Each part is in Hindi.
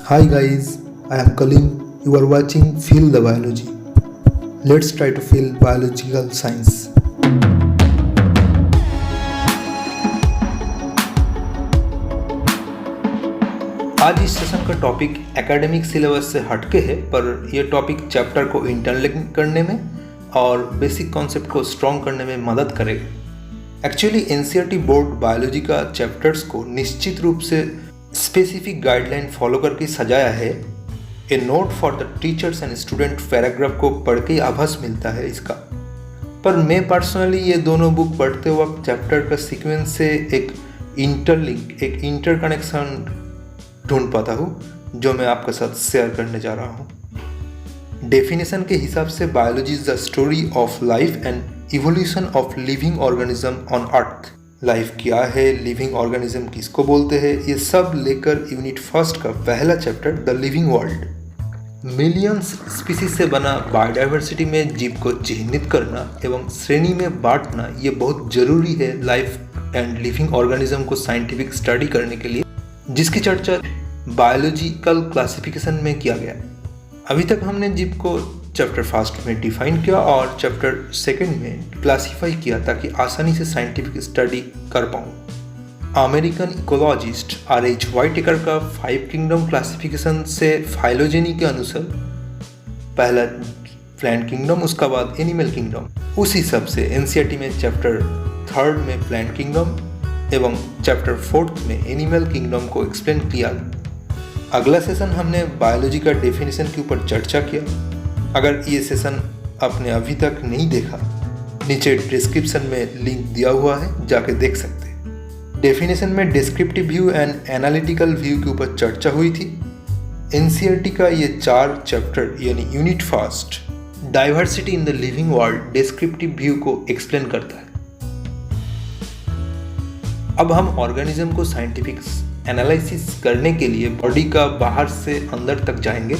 Hi guys, I am Kalim. You are watching Feel the Biology. Let's try to feel biological science. आज इस सेशन का टॉपिक एकेडमिक सिलेबस से हटके है, पर यह टॉपिक चैप्टर को इंटरलिंक करने में और बेसिक कॉन्सेप्ट को स्ट्रॉन्ग करने में मदद करेगा। एक्चुअली एनसीईआरटी बोर्ड बायोलॉजी का चैप्टर्स को निश्चित रूप से स्पेसिफिक गाइडलाइन फॉलो करके सजाया है। A note for the teachers and student paragraph को पढ़ के आभास मिलता है इसका। पर मैं पर्सनली ये दोनों बुक पढ़ते वक्त चैप्टर का सीक्वेंस से एक इंटरलिंक, एक इंटरकनेक्शन ढूंढ पाता हूँ, जो मैं आपके साथ शेयर करने जा रहा हूँ। डेफिनेशन के हिसाब से biology is the story of life and evolution of living organism on earth. Life क्या है, लिविंग ऑर्गेनिज्म किसको बोलते हैं, ये सब लेकर यूनिट फर्स्ट का पहला chapter the living world. Millions species से बना बायोडाइवर्सिटी में जीव को चिह्नित करना एवं श्रेणी में बांटना ये बहुत जरूरी है लाइफ एंड लिविंग ऑर्गेनिज्म को साइंटिफिक स्टडी करने के लिए, जिसकी चर्चा बायोलॉजिकल क्लासिफिकेशन में किया गया। अभी तक हमने जीव को चैप्टर फर्स्ट में डिफाइन किया और चैप्टर सेकंड में क्लासिफाई किया ताकि आसानी से साइंटिफिक स्टडी कर पाऊँ। American ecologist R.H. व्हाइटेकर का 5 किंगडम क्लासिफिकेशन से फाइलोजेनी के अनुसार पहला प्लांट किंगडम, उसका बाद एनिमल किंगडम, उस हिसाब से एनसीईआरटी में चैप्टर थर्ड में प्लांट किंगडम एवं चैप्टर फोर्थ में एनिमल किंगडम को एक्सप्लेन किया। अगला सेशन हमने बायोलॉजी का डेफिनेशन के ऊपर चर्चा किया। अगर ये सेशन आपने अभी तक नहीं देखा, नीचे डिस्क्रिप्शन में लिंक दिया हुआ है, जाके देख सकते हैं। डेफिनेशन में descriptive view and analytical view के ऊपर चर्चा हुई थी। एनसीईआरटी का ये 4 चैप्टर यानी unit first diversity in the living world descriptive view को एक्सप्लेन करता है। अब हम ऑर्गेनिज्म को साइंटिफिक एनालिसिस करने के लिए बॉडी का बाहर से अंदर तक जाएंगे।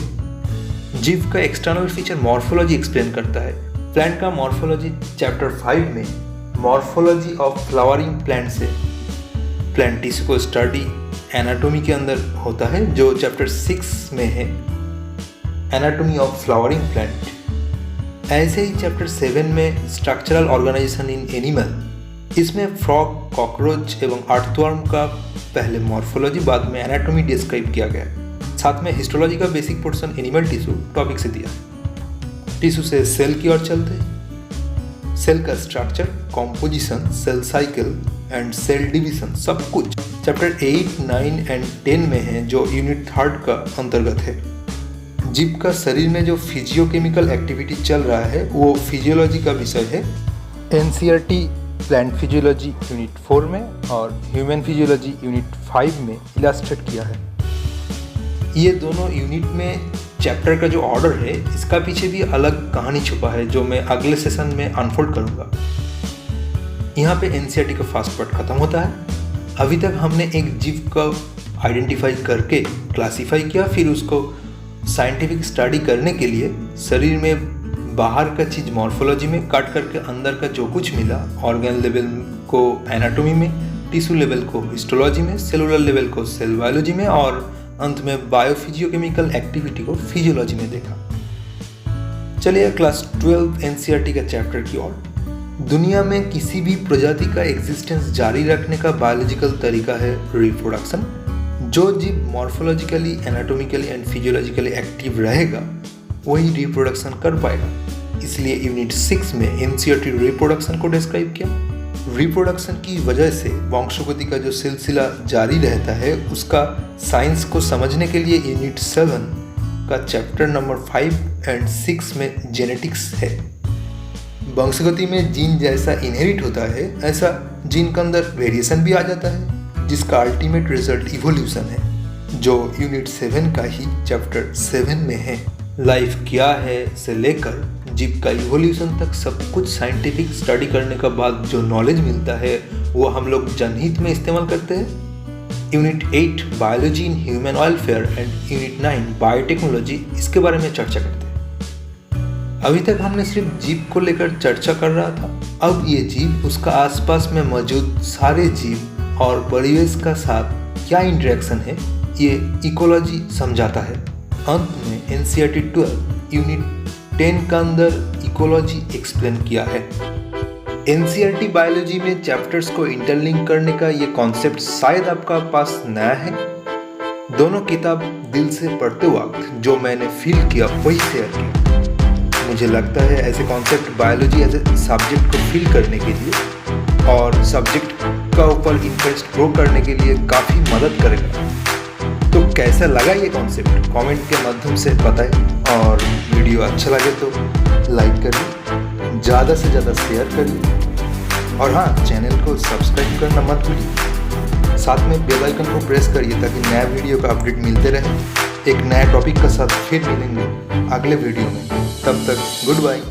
जीव का एक्सटर्नल फीचर मॉर्फोलॉजी एक्सप्लेन करता है। प्लांट का मॉर्फोलॉजी चैप्टर 5 में मॉर्फोलॉजी ऑफ फ्लावरिंग प्लांट से प्लांट टिश्यू को स्टडी एनाटॉमी के अंदर होता है, जो चैप्टर 6 में है एनाटॉमी ऑफ फ्लावरिंग प्लांट। ऐसे ही चैप्टर 7 में स्ट्रक्चरल ऑर्गेनाइजेशन इन एनिमल, इसमें फ्रॉग, कॉकरोच एवं अर्थवर्म का पहले मॉर्फोलॉजी बाद में एनाटॉमी डिस्क्राइब किया गया। साथ में हिस्टोलॉजी का basic portion animal tissue topic से दिया। टिश्यू से सेल की ओर चलते हैं। सेल का structure, composition, cell cycle and cell division सब कुछ चैप्टर 8, 9 एंड 10 में है, जो यूनिट थर्ड का अंतर्गत है। जीव का शरीर में जो फिजियोकेमिकल एक्टिविटी चल रहा है वो फिजियोलॉजी का विषय है। एनसीईआरटी प्लांट फिजियोलॉजी यूनिट 4 में और ह्यूमन फिजियोलॉजी यूनिट 5 में इलास्ट्रेट किया है। ये दोनों यूनिट में चैप्टर का जो ऑर्डर है, इसका पीछे भी अलग कहानी छुपा है, जो मैं अगले सेशन में अनफोल्ड करूंगा। यहाँ पे एनसीईआरटी का फर्स्ट पार्ट खत्म होता है। अभी तक हमने एक जीव को आइडेंटिफाई करके क्लासीफाई किया, फिर उसको साइंटिफिक स्टडी करने के लिए शरीर में बाहर का चीज़ मॉर्फोलॉजी में काट करके अंदर का जो कुछ मिला, ऑर्गन लेवल को एनाटॉमी में, टिश्यू लेवल को हिस्टोलॉजी में, सेलुलर लेवल को सेल बायोलॉजी में और अंत में बायोफिजियोकेमिकल एक्टिविटी को फिजियोलॉजी में देखा। चलिए क्लास 12 एनसीईआरटी का चैप्टर की ओर। दुनिया में किसी भी प्रजाति का एग्जिस्टेंस जारी रखने का बायोलॉजिकल तरीका है रिप्रोडक्शन। जो जीव morphologically, anatomically and physiologically active रहेगा वही रिप्रोडक्शन कर पाएगा। इसलिए यूनिट 6 में एनसीईआरटी रिप्रोडक्शन को डिस्क्राइब किया। रिप्रोडक्शन की वजह से वंशगति का जो सिलसिला जारी रहता है, उसका साइंस को समझने के लिए यूनिट 7 का चैप्टर नंबर 5 एंड 6 में जेनेटिक्स है। वंशगति में जीन जैसा इनहेरिट होता है, ऐसा जीन के अंदर वेरिएशन भी आ जाता है, जिसका अल्टीमेट रिजल्ट इवोल्यूशन है, जो यूनिट 7 का ही चैप्टर 7 में है। लाइफ क्या है से लेकर जीव का इवोल्यूशन तक सब कुछ साइंटिफिक स्टडी करने के बाद जो नॉलेज मिलता है वो हम लोग जनहित में इस्तेमाल करते हैं। Unit 8 biology in human welfare and unit 9 biotechnology, इसके बारे में चर्चा करते हैं। अभी तक हमने सिर्फ जीव को लेकर चर्चा कर रहा था, अब ये जीव उसका आसपास में मौजूद सारे जीव और परिवेश का साथ क्या इंटरेक्शन है ये इकोलॉजी समझाता है। अंत में NCERT 12 यूनिट 10 का अंदर इकोलॉजी एक्सप्लेन किया है। NCERT बायोलॉजी में चैप्टर्स को इंटरलिंक करने का ये कॉन्सेप्ट शायद आपका पास नया है। दोनों किताब दिल से पढ़ते वक्त जो मैंने फील किया वही शेयर किया। मुझे लगता है ऐसे concept biology as a subject को फील करने के लिए और सब्जेक्ट का ऊपर इंटरेस्ट ग्रो करने के लिए काफ़ी मदद करेगा। तो कैसा लगा ये कॉन्सेप्ट कमेंट के माध्यम से बताएं, और वीडियो अच्छा लगे तो लाइक करिए, ज़्यादा से ज़्यादा शेयर करिए, और हाँ, चैनल को सब्सक्राइब करना मत भूलिए। साथ में बेल आइकन को प्रेस करिए ताकि नया वीडियो का अपडेट मिलते रहे। एक नया टॉपिक के साथ फिर मिलेंगे अगले वीडियो में। तब तक गुड बाय।